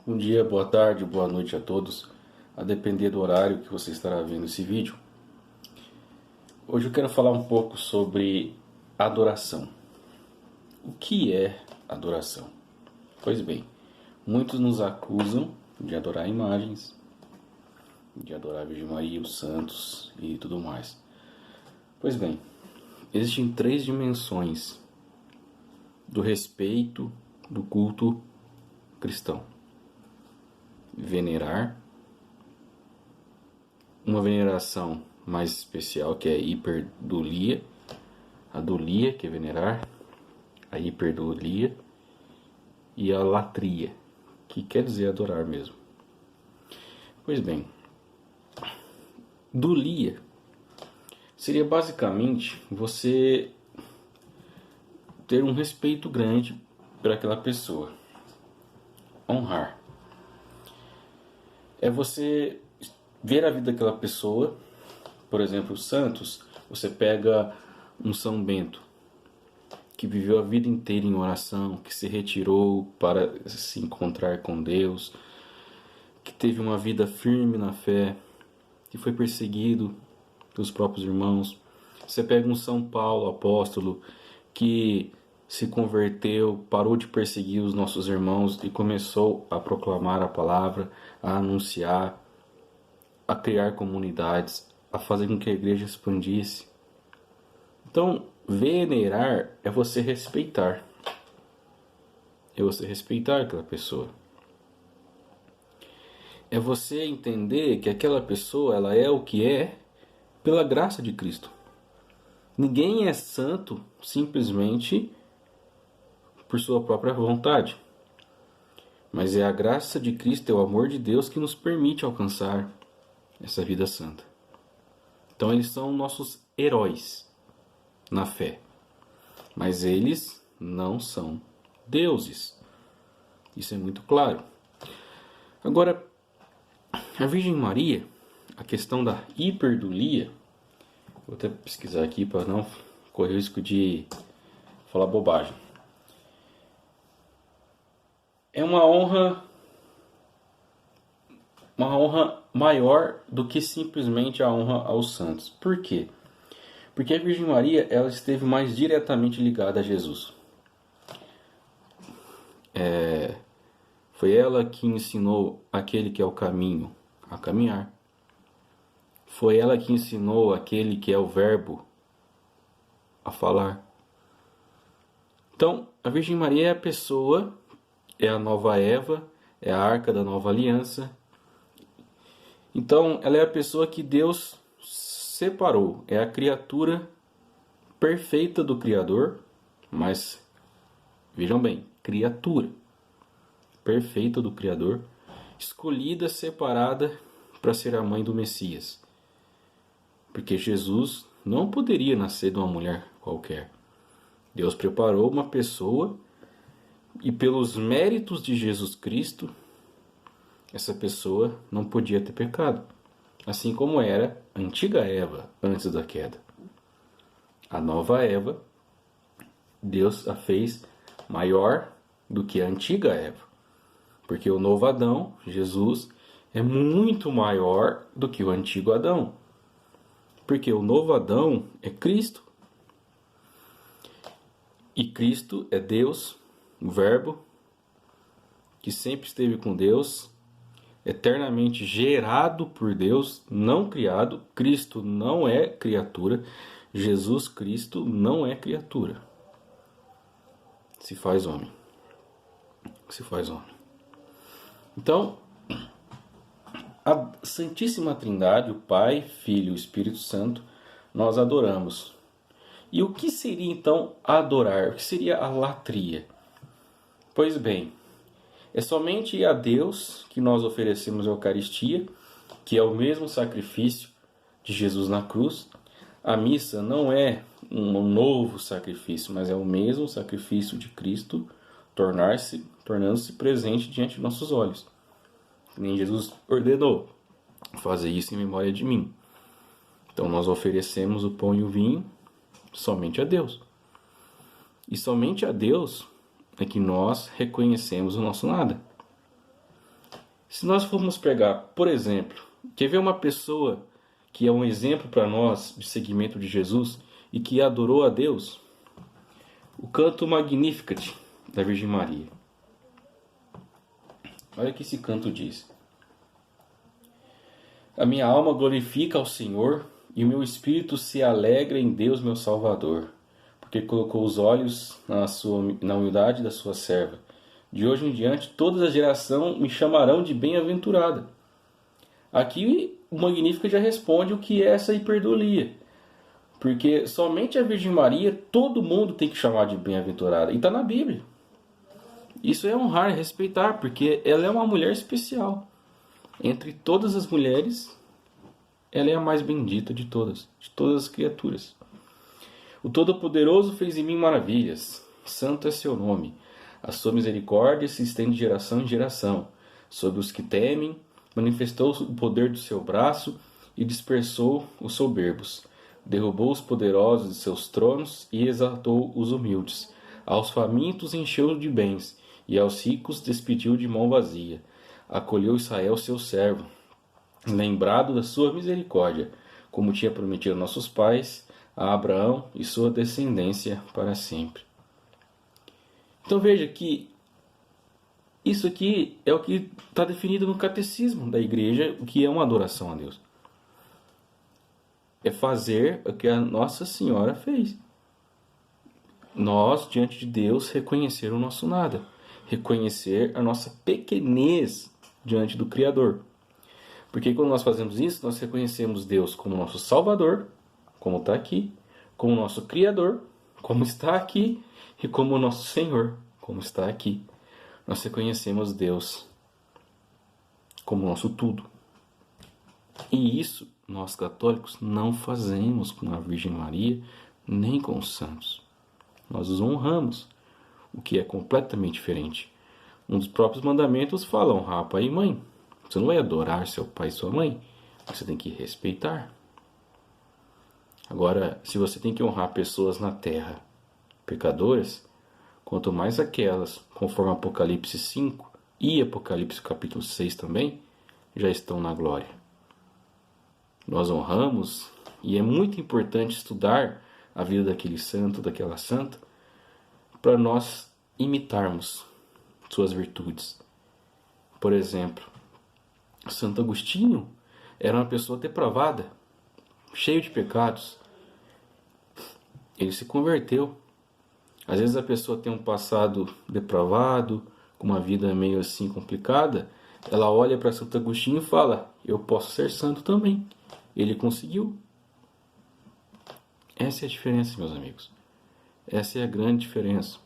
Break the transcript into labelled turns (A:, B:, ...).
A: Bom dia, boa tarde, boa noite a todos, a depender do horário que você estará vendo esse vídeo. Hoje eu quero falar um pouco sobre adoração. O que é adoração? Pois bem, muitos nos acusam de adorar imagens, de adorar a Virgem Maria, os santos e tudo mais. Pois bem, existem três dimensões do respeito do culto cristão: venerar, uma veneração mais especial, que é a hiperdulia, a dulia, que é venerar, a hiperdulia, e a latria, que quer dizer adorar mesmo. Pois bem, dulia seria basicamente você ter um respeito grande por aquela pessoa, honrar. É você ver a vida daquela pessoa. Por exemplo, os santos, você pega um São Bento, que viveu a vida inteira em oração, que se retirou para se encontrar com Deus, que teve uma vida firme na fé, que foi perseguido pelos próprios irmãos. Você pega um São Paulo, apóstolo, que se converteu, parou de perseguir os nossos irmãos e começou a proclamar a palavra, a anunciar, a criar comunidades, a fazer com que a igreja expandisse. Então, venerar é você respeitar. É você respeitar aquela pessoa. É você entender que aquela pessoa, ela é o que é pela graça de Cristo. Ninguém é santo simplesmente por sua própria vontade. Mas é a graça de Cristo, é o amor de Deus que nos permite alcançar essa vida santa. Então eles são nossos heróis na fé. Mas eles não são deuses. Isso é muito claro. Agora, a Virgem Maria, a questão da hiperdulia, vou até pesquisar aqui para não correr o risco de falar bobagem. É uma honra maior do que simplesmente a honra aos santos. Por quê? Porque a Virgem Maria, ela esteve mais diretamente ligada a Jesus. Foi ela que ensinou aquele que é o caminho a caminhar. Foi ela que ensinou aquele que é o verbo a falar. Então, a Virgem Maria é a pessoa, é a nova Eva, é a arca da nova aliança. Então, ela é a pessoa que Deus separou, é a criatura perfeita do Criador, mas, vejam bem, criatura perfeita do Criador, escolhida, separada para ser a mãe do Messias. Porque Jesus não poderia nascer de uma mulher qualquer. Deus preparou uma pessoa e pelos méritos de Jesus Cristo, essa pessoa não podia ter pecado. Assim como era a antiga Eva antes da queda. A nova Eva, Deus a fez maior do que a antiga Eva. Porque o novo Adão, Jesus, é muito maior do que o antigo Adão. Porque o novo Adão é Cristo. E Cristo é Deus, o Verbo, que sempre esteve com Deus, eternamente gerado por Deus, não criado. Cristo não é criatura. Jesus Cristo não é criatura. Se faz homem. Se faz homem. Então, a Santíssima Trindade, o Pai, Filho e o Espírito Santo, nós adoramos. E o que seria então adorar? O que seria a latria? Pois bem, é somente a Deus que nós oferecemos a Eucaristia, que é o mesmo sacrifício de Jesus na cruz. A missa não é um novo sacrifício, mas é o mesmo sacrifício de Cristo tornando-se presente diante de nossos olhos. Nem Jesus ordenou: fazer isso em memória de mim. Então nós oferecemos o pão e o vinho somente a Deus. E somente a Deus é que nós reconhecemos o nosso nada. Se nós formos pegar, por exemplo, quer ver uma pessoa que é um exemplo para nós de seguimento de Jesus e que adorou a Deus? O canto Magnificat da Virgem Maria. Olha o que esse canto diz. A minha alma glorifica ao Senhor e o meu espírito se alegra em Deus meu Salvador, porque colocou os olhos na humildade da sua serva. De hoje em diante, todas as gerações me chamarão de bem-aventurada. Aqui o Magnífico já responde o que é essa hiperdolia. Porque somente a Virgem Maria, todo mundo tem que chamar de bem-aventurada. E está na Bíblia. Isso é honrar e respeitar, porque ela é uma mulher especial. Entre todas as mulheres, ela é a mais bendita de todas as criaturas. O Todo-Poderoso fez em mim maravilhas. Santo é seu nome. A sua misericórdia se estende de geração em geração. Sobre os que temem, manifestou o poder do seu braço e dispersou os soberbos. Derrubou os poderosos de seus tronos e exaltou os humildes. Aos famintos encheu de bens, e aos ricos despediu de mão vazia. Acolheu Israel seu servo, lembrado da sua misericórdia, como tinha prometido a nossos pais, a Abraão e sua descendência para sempre. Então veja que isso aqui é o que está definido no catecismo da igreja, o que é uma adoração a Deus. É fazer o que a Nossa Senhora fez. Nós, diante de Deus, reconhecer o nosso nada. Reconhecer a nossa pequenez diante do Criador. Porque quando nós fazemos isso, nós reconhecemos Deus como nosso Salvador, como está aqui, como nosso Criador, como está aqui, e como nosso Senhor, como está aqui. Nós reconhecemos Deus como nosso tudo. E isso nós católicos não fazemos com a Virgem Maria, nem com os santos. Nós os honramos, o que é completamente diferente. Um dos próprios mandamentos fala: honrar pai e mãe. Você não vai adorar seu pai e sua mãe, você tem que respeitar. Agora, se você tem que honrar pessoas na terra pecadoras, quanto mais aquelas, conforme Apocalipse 5 e Apocalipse capítulo 6 também, já estão na glória. Nós honramos, e é muito importante estudar a vida daquele santo, daquela santa, para nós imitarmos suas virtudes. Por exemplo, Santo Agostinho era uma pessoa depravada, cheio de pecados. Ele se converteu. Às vezes a pessoa tem um passado depravado, com uma vida meio assim complicada, ela olha para Santo Agostinho e fala: eu posso ser santo também. Ele conseguiu. Essa é a diferença, meus amigos. Essa é a grande diferença.